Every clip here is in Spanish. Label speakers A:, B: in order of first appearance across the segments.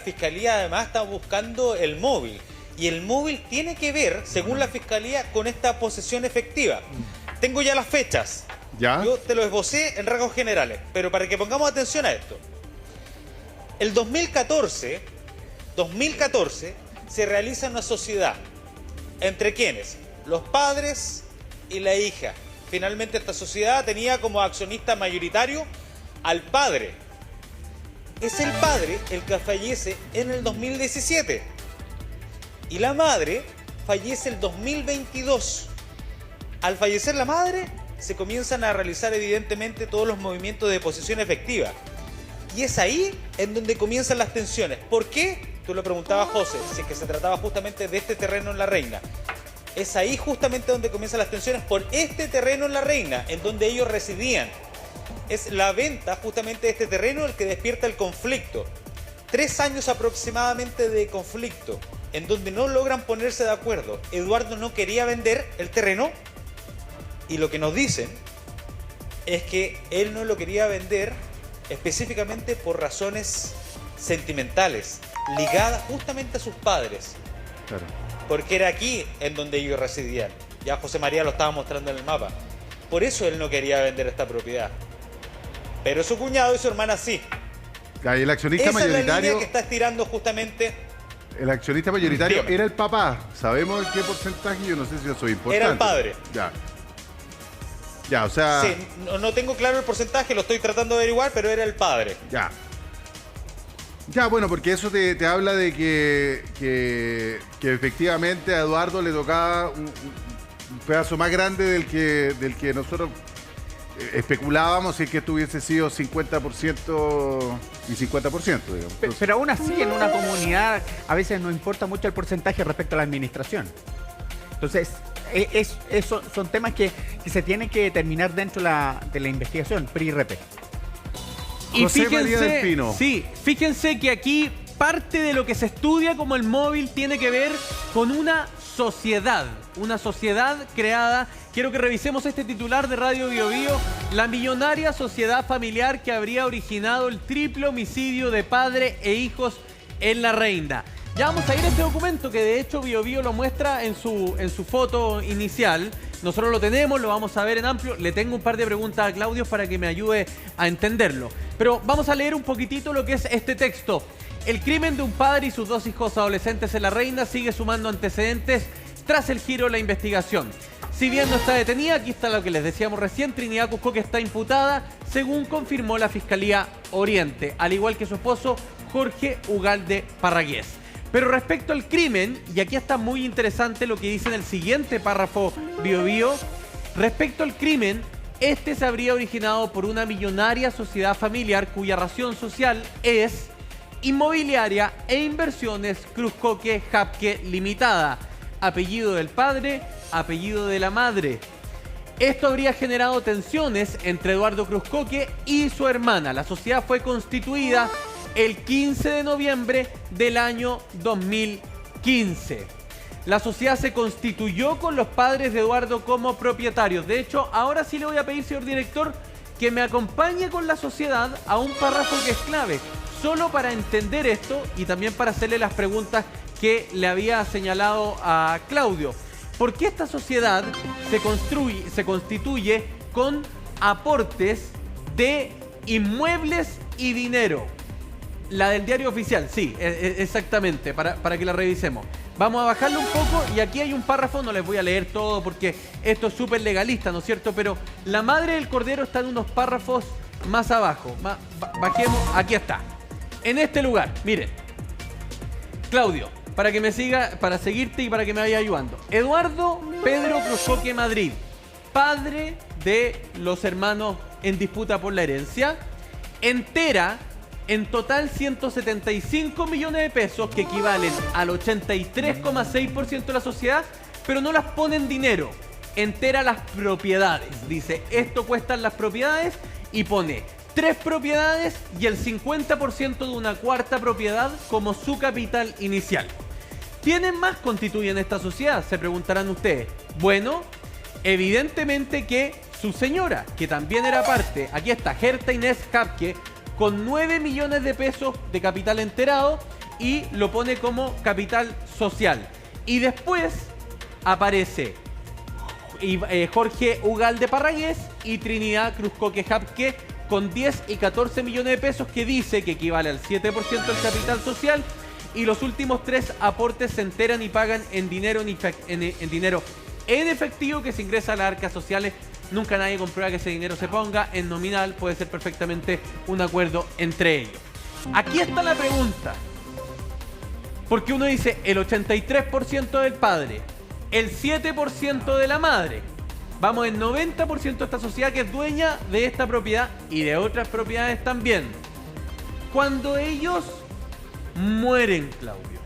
A: Fiscalía además está buscando el móvil. Y el móvil tiene que ver, según la Fiscalía, con esta posesión efectiva. Tengo ya las fechas.
B: ¿Ya?
A: Yo te lo esbocé en rasgos generales, pero para que pongamos atención a esto. El 2014 se realiza una sociedad. ¿Entre quiénes? Los padres y la hija. Finalmente esta sociedad tenía como accionista mayoritario al padre. Es el padre el que fallece en el 2017. Y la madre fallece el 2022. Al fallecer la madre, se comienzan a realizar evidentemente todos los movimientos de posesión efectiva. Y es ahí en donde comienzan las tensiones. ¿Por qué? Tú lo preguntabas, José, si es que se trataba justamente de este terreno en La Reina. Es ahí justamente donde comienzan las tensiones por este terreno en La Reina, en donde ellos residían. Es la venta justamente de este terreno el que despierta el conflicto. 3 años aproximadamente de conflicto, en donde no logran ponerse de acuerdo. Eduardo no quería vender el terreno y lo que nos dicen es que él no lo quería vender específicamente por razones sentimentales, ligadas justamente a sus padres.
B: Claro.
A: Porque era aquí en donde ellos residían. Ya José María lo estaba mostrando en el mapa. Por eso él no quería vender esta propiedad. Pero su cuñado y su hermana sí.
B: Y el accionista
A: Esa es la
B: mayoritario,
A: línea que está estirando justamente.
B: el accionista mayoritario
A: Dígame.
B: era el papá. ¿Sabemos qué porcentaje? Yo no sé si eso es importante.
A: Era el padre.
B: Ya. Ya, o sea.
A: Sí, no tengo claro el porcentaje, lo estoy tratando de averiguar, pero era el padre.
B: Ya. Ya, bueno, porque eso te habla de que efectivamente a Eduardo le tocaba un pedazo más grande del que nosotros especulábamos, si es que esto hubiese sido 50% y 50%, digamos. Entonces,
C: Pero aún así, en una comunidad a veces no importa mucho el porcentaje respecto a la administración. Entonces, son temas que se tienen que determinar dentro de la investigación, PRI-RP.
D: Y
B: José María del Pino.
D: sí, fíjense que aquí parte de lo que se estudia como el móvil tiene que ver con una sociedad creada. Quiero que revisemos este titular de Radio Bio Bio, la millonaria sociedad familiar que habría originado el triple homicidio de padre e hijos en La Reina. Ya vamos a ir a este documento que de hecho Bio Bio lo muestra en su foto inicial. Nosotros lo tenemos, lo vamos a ver en amplio. Le tengo un par de preguntas a Claudio para que me ayude a entenderlo. Pero vamos a leer un poquitito lo que es este texto. El crimen de un padre y sus 2 hijos adolescentes en La Reina sigue sumando antecedentes tras el giro de la investigación. Si bien no está detenida, aquí está lo que les decíamos recién, Trinidad Cuscoque está imputada, según confirmó la Fiscalía Oriente, al igual que su esposo Jorge Ugalde Parragués. Pero respecto al crimen, y aquí está muy interesante lo que dice en el siguiente párrafo Bio Bio, respecto al crimen, este se habría originado por una millonaria sociedad familiar cuya razón social es Inmobiliaria e Inversiones Cruzcoque Japque Limitada, apellido del padre, apellido de la madre. Esto habría generado tensiones entre Eduardo Cruzcoque y su hermana. La sociedad fue constituida el 15 de noviembre del año 2015. La sociedad se constituyó con los padres de Eduardo como propietarios. De hecho, ahora sí le voy a pedir, señor director, que me acompañe con la sociedad a un párrafo que es clave, solo para entender esto y también para hacerle las preguntas que le había señalado a Claudio. ¿Por qué esta sociedad se constituye con aportes de inmuebles y dinero? La del diario oficial, sí, exactamente, para que la revisemos. Vamos a bajarlo un poco y aquí hay un párrafo, no les voy a leer todo porque esto es súper legalista, ¿no es cierto? Pero la madre del cordero está en unos párrafos más abajo. Bajemos, aquí está. En este lugar, miren. Claudio, para que me siga, para seguirte y para que me vaya ayudando. Eduardo Pedro Cruzcoque Madrid, padre de los hermanos en disputa por la herencia, entera en total 175 millones de pesos, que equivalen al 83,6% de la sociedad, pero no las pone en dinero, entera las propiedades. Dice, esto cuestan las propiedades y pone 3 propiedades y el 50% de una cuarta propiedad como su capital inicial. ¿Quiénes más constituyen esta sociedad? Se preguntarán ustedes. Bueno, evidentemente que su señora, que también era parte, aquí está, Gerta Inés Japque, con 9 millones de pesos de capital enterado, y lo pone como capital social. Y después aparece Jorge Ugalde Parragués y Trinidad Cruzcoque Japque con 10 y 14 millones de pesos, que dice que equivale al 7% del capital social, y los últimos 3 aportes se enteran y pagan en dinero en efectivo que se ingresa a las arcas sociales. Nunca nadie comprueba que ese dinero se ponga en nominal, puede ser perfectamente un acuerdo entre ellos. Aquí está la pregunta, porque uno dice el 83% del padre, el 7% de la madre. Vamos, el 90% de esta sociedad que es dueña de esta propiedad y de otras propiedades también. Cuando ellos mueren, Claudio,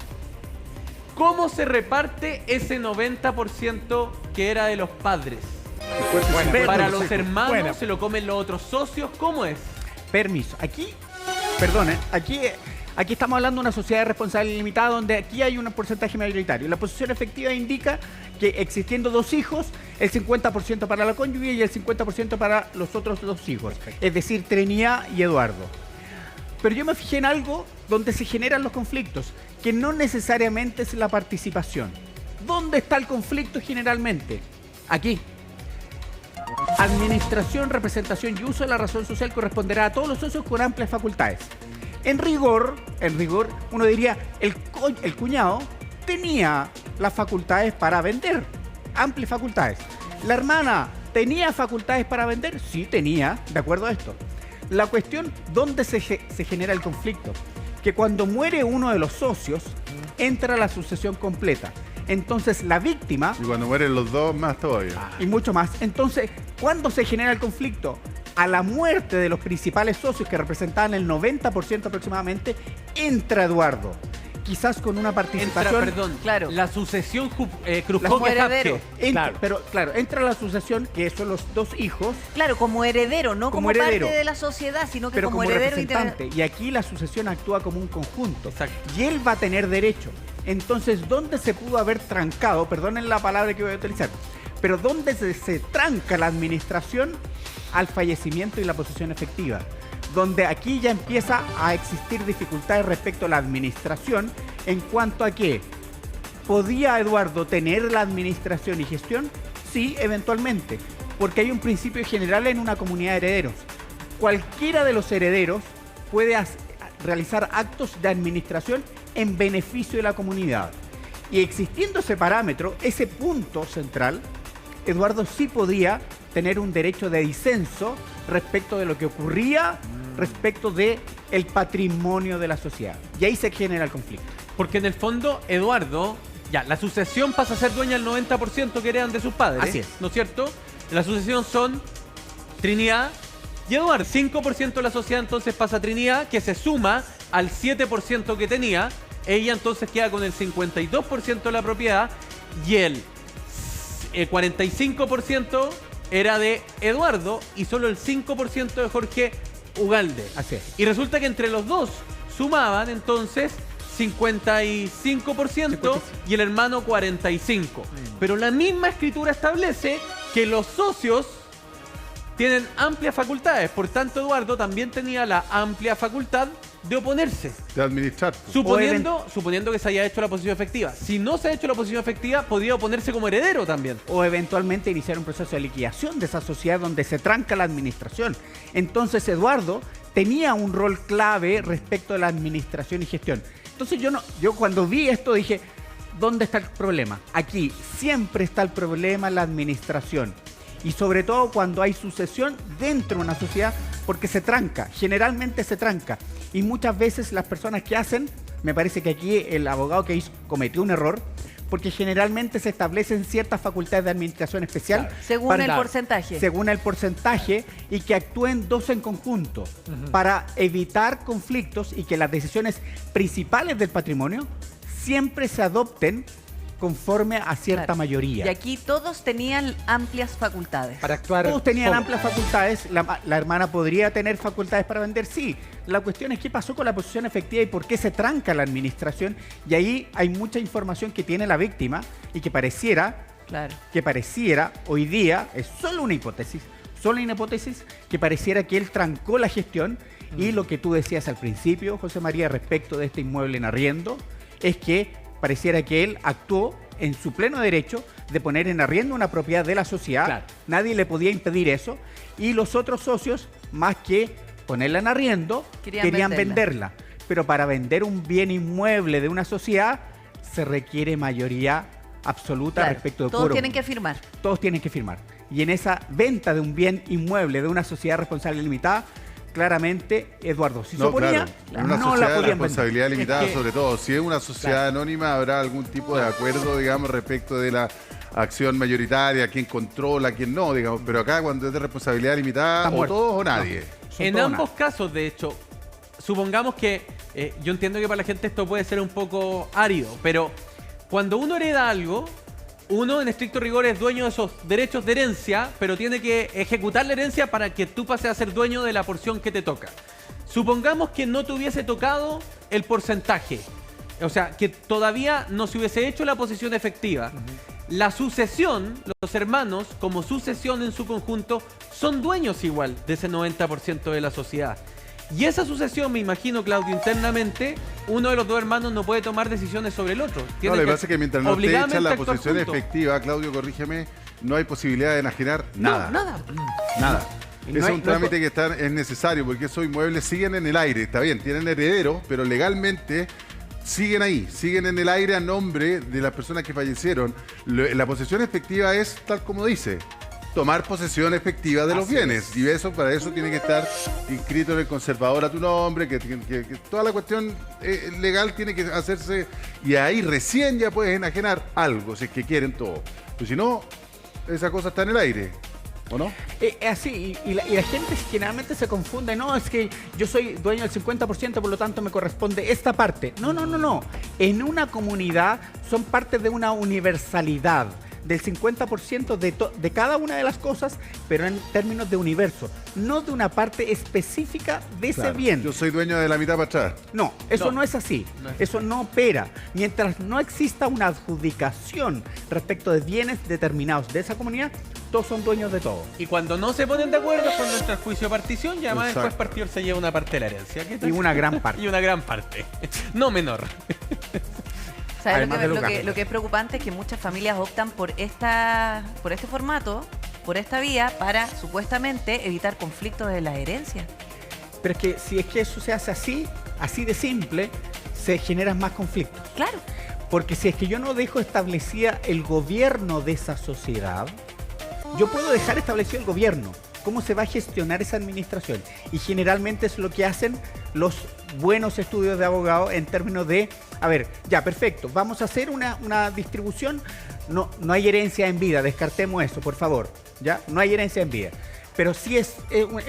D: ¿cómo se reparte ese 90% que era de los padres? Para los hermanos, ¿se lo comen los otros socios? ¿Cómo es?
C: Permiso. Aquí, perdonen, aquí estamos hablando de una sociedad de responsabilidad limitada donde aquí hay un porcentaje mayoritario. La posición efectiva indica que existiendo 2 hijos, el 50% para la cónyuge y el 50% para los otros 2 hijos. Perfecto. Es decir, Trinidad y Eduardo. Pero yo me fijé en algo donde se generan los conflictos, que no necesariamente es la participación. ¿Dónde está el conflicto generalmente? Aquí. Administración, representación y uso de la razón social corresponderá a todos los socios con amplias facultades. En rigor, uno diría, el cuñado tenía las facultades para vender, amplias facultades. La hermana tenía facultades para vender, sí tenía, de acuerdo a esto. La cuestión, ¿dónde se genera el conflicto? Que cuando muere uno de los socios, entra la sucesión completa. Entonces la víctima...
B: Y cuando mueren los 2, más todavía.
C: Y mucho más. Entonces, ¿cuándo se genera el conflicto? A la muerte de los principales socios, que representaban el 90% aproximadamente, entra Eduardo. Quizás con una participación...
D: Claro. La sucesión Cruzcoque-Japque.
C: Claro. Pero claro, entra la sucesión, que son los 2 hijos.
E: Claro, como heredero, no como parte de la sociedad, sino que
C: pero
E: como heredero
C: representante. Y aquí la sucesión actúa como un conjunto.
D: Exacto.
C: Y él va a tener derecho. Entonces, ¿dónde se pudo haber trancado? Perdonen la palabra que voy a utilizar. Pero ¿dónde se tranca la administración? Al fallecimiento y la posesión efectiva. Donde aquí ya empieza a existir dificultades respecto a la administración en cuanto a que ¿podía Eduardo tener la administración y gestión? Sí, eventualmente, porque hay un principio general en una comunidad de herederos. Cualquiera de los herederos puede realizar actos de administración en beneficio de la comunidad. Y existiendo ese parámetro, ese punto central, Eduardo sí podía tener un derecho de disenso respecto de lo que ocurría respecto de el patrimonio de la sociedad. Y ahí se genera el conflicto.
D: Porque en el fondo, Eduardo, ya, la sucesión pasa a ser dueña del 90% que heredan de sus padres.
C: Así es.
D: ¿No es cierto? La sucesión son Trinidad y Eduardo. 5% de la sociedad entonces pasa a Trinidad, que se suma al 7% que tenía. Ella entonces queda con el 52% de la propiedad y el 45% era de Eduardo y solo el 5% de Jorge Ugalde.
C: Así es.
D: Y resulta que entre los dos sumaban entonces 55% y el hermano 45%. Pero la misma escritura establece que los socios tienen amplias facultades. Por tanto, Eduardo también tenía la amplia facultad de oponerse.
B: De administrar.
D: Suponiendo que se haya hecho la posición efectiva. Si no se ha hecho la posición efectiva, podría oponerse como heredero también.
C: O eventualmente iniciar un proceso de liquidación de esa sociedad donde se tranca la administración. Entonces Eduardo tenía un rol clave respecto de la administración y gestión. Entonces yo cuando vi esto dije, ¿dónde está el problema? Aquí siempre está el problema en la administración. Y sobre todo cuando hay sucesión dentro de una sociedad, porque se tranca, generalmente se tranca. Y muchas veces las personas que hacen, me parece que aquí el abogado que hizo cometió un error, porque generalmente se establecen ciertas facultades de administración especial.
E: Claro. Según el porcentaje.
C: Según el porcentaje, y que actúen 2 en conjunto para evitar conflictos y que las decisiones principales del patrimonio siempre se adopten conforme a cierta mayoría.
E: Y aquí todos tenían amplias facultades.
C: Para actuar. Todos tenían amplias facultades. La hermana podría tener facultades para vender, sí. La cuestión es qué pasó con la posición efectiva y por qué se tranca la administración. Y ahí hay mucha información que tiene la víctima y que pareciera, hoy día, es solo una hipótesis, que pareciera que él trancó la gestión Y lo que tú decías al principio, José María, respecto de este inmueble en arriendo, es que pareciera que él actuó en su pleno derecho de poner en arriendo una propiedad de la sociedad.
D: Claro.
C: Nadie le podía impedir eso. Y los otros socios, más que ponerla en arriendo, querían venderla. Pero para vender un bien inmueble de una sociedad se requiere mayoría absoluta respecto de
E: todos
C: quórum.
E: tienen que firmar.
C: Todos tienen que firmar. Y en esa venta de un bien inmueble de una sociedad responsable limitada, claramente, Eduardo, si se oponía,
B: En una
C: no
B: sociedad
C: la
B: de
C: podían
B: responsabilidad
C: vender.
B: limitada,
D: Es que-
B: sobre todo. Si es una sociedad anónima, habrá algún tipo de acuerdo, digamos, respecto de la acción mayoritaria, quién controla, quién no, digamos. Pero acá, cuando es de responsabilidad limitada,
C: Está
B: o
C: muerto.
B: todos o nadie.
C: Son
D: En
C: todos
D: ambos casos, de hecho, supongamos que yo entiendo que para la gente esto puede ser un poco árido, pero cuando uno hereda algo, uno en estricto rigor es dueño de esos derechos de herencia, pero tiene que ejecutar la herencia para que tú pases a ser dueño de la porción que te toca. Supongamos que no te hubiese tocado el porcentaje, o sea, que todavía no se hubiese hecho la posesión efectiva. La sucesión, los hermanos, como sucesión en su conjunto, son dueños igual de ese 90% de la sociedad. Y esa sucesión, me imagino, Claudio, internamente, uno de los dos hermanos no puede tomar decisiones sobre el otro.
B: No, lo que pasa es que mientras no te
D: obligadamente
B: echan la
D: actuar
B: posesión
D: juntos.
B: efectiva, Claudio, corrígeme, no hay posibilidad de enajenar nada.
D: No, nada.
B: Nada.
C: Y
B: Ese
C: no
B: es
C: hay-
B: un
C: no hay
B: trámite que es necesario porque esos inmuebles siguen en el aire. Está bien, tienen herederos, pero legalmente siguen ahí, siguen en el aire a nombre de las personas que fallecieron. La posesión efectiva es tal como dice, tomar posesión efectiva de los bienes. Y eso, para eso tiene que estar inscrito en el conservador a tu nombre, que toda la cuestión legal tiene que hacerse y ahí recién ya puedes enajenar algo, si es que quieren todo. Pues si no, esa cosa está en el aire, ¿o no?
C: Así, y la gente generalmente se confunde, no, es que yo soy dueño del 50%, por lo tanto me corresponde esta parte. No. En una comunidad son parte de una universalidad del 50% de cada una de las cosas, pero en términos de universo, no de una parte específica de ese
B: Claro.
C: bien.
B: Yo soy dueño de la mitad para atrás.
C: No, eso no es así.
D: No es
C: Eso no opera. Mientras no exista una adjudicación respecto de bienes determinados de esa comunidad, todos son dueños de todo.
D: Y cuando no se ponen de acuerdo con nuestro juicio de partición, ya más
B: Exacto.
D: después partido se lleva una parte de la herencia. ¿Qué tal?
C: Y una gran parte.
D: Y una gran parte. No menor.
E: ¿Sabes
C: Además de los gastos.
E: lo que es preocupante? Es que muchas familias optan por este formato, por esta vía, para supuestamente evitar conflictos de las herencias.
C: Pero es que si es que eso se hace así de simple, se generan más conflictos.
E: Claro.
C: Porque si es que yo no dejo establecida el gobierno de esa sociedad, yo puedo dejar establecido el gobierno. ¿Cómo se va a gestionar esa administración? Y generalmente es lo que hacen los buenos estudios de abogados en términos de, a ver, ya, perfecto, vamos a hacer una distribución. No hay herencia en vida, descartemos eso, por favor. ¿Ya? No hay herencia en vida. Pero sí es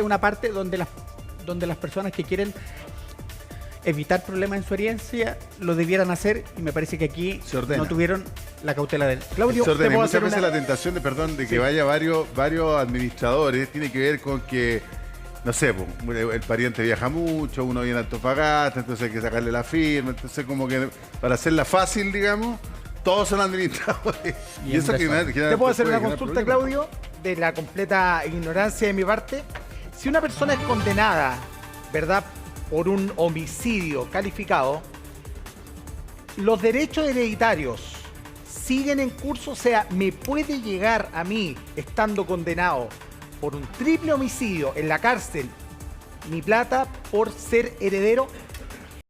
C: una parte donde las personas que quieren evitar problemas en su herencia lo debieran hacer, y me parece que aquí
B: Se ordena.
C: no tuvieron la cautela del...
F: Claudio,
B: Se ordena.
F: te
B: Y
F: puedo
B: muchas
F: hacer
B: veces
F: una...
B: la tentación de que vaya varios administradores tiene que ver con que, no sé, el pariente viaja mucho, uno viene a Antofagasta, entonces hay que sacarle la firma, entonces como que para hacerla fácil, digamos, todos son administradores. Y eso genera
F: Te puedo hacer
B: puede
F: una
B: generar
F: consulta,
B: problemas.
F: Claudio, de la completa ignorancia de mi parte. Si una persona es condenada, ¿verdad?, por un homicidio calificado, los derechos hereditarios siguen en curso. O sea, me puede llegar a mí, estando condenado por un triple homicidio en la cárcel, mi plata por ser heredero.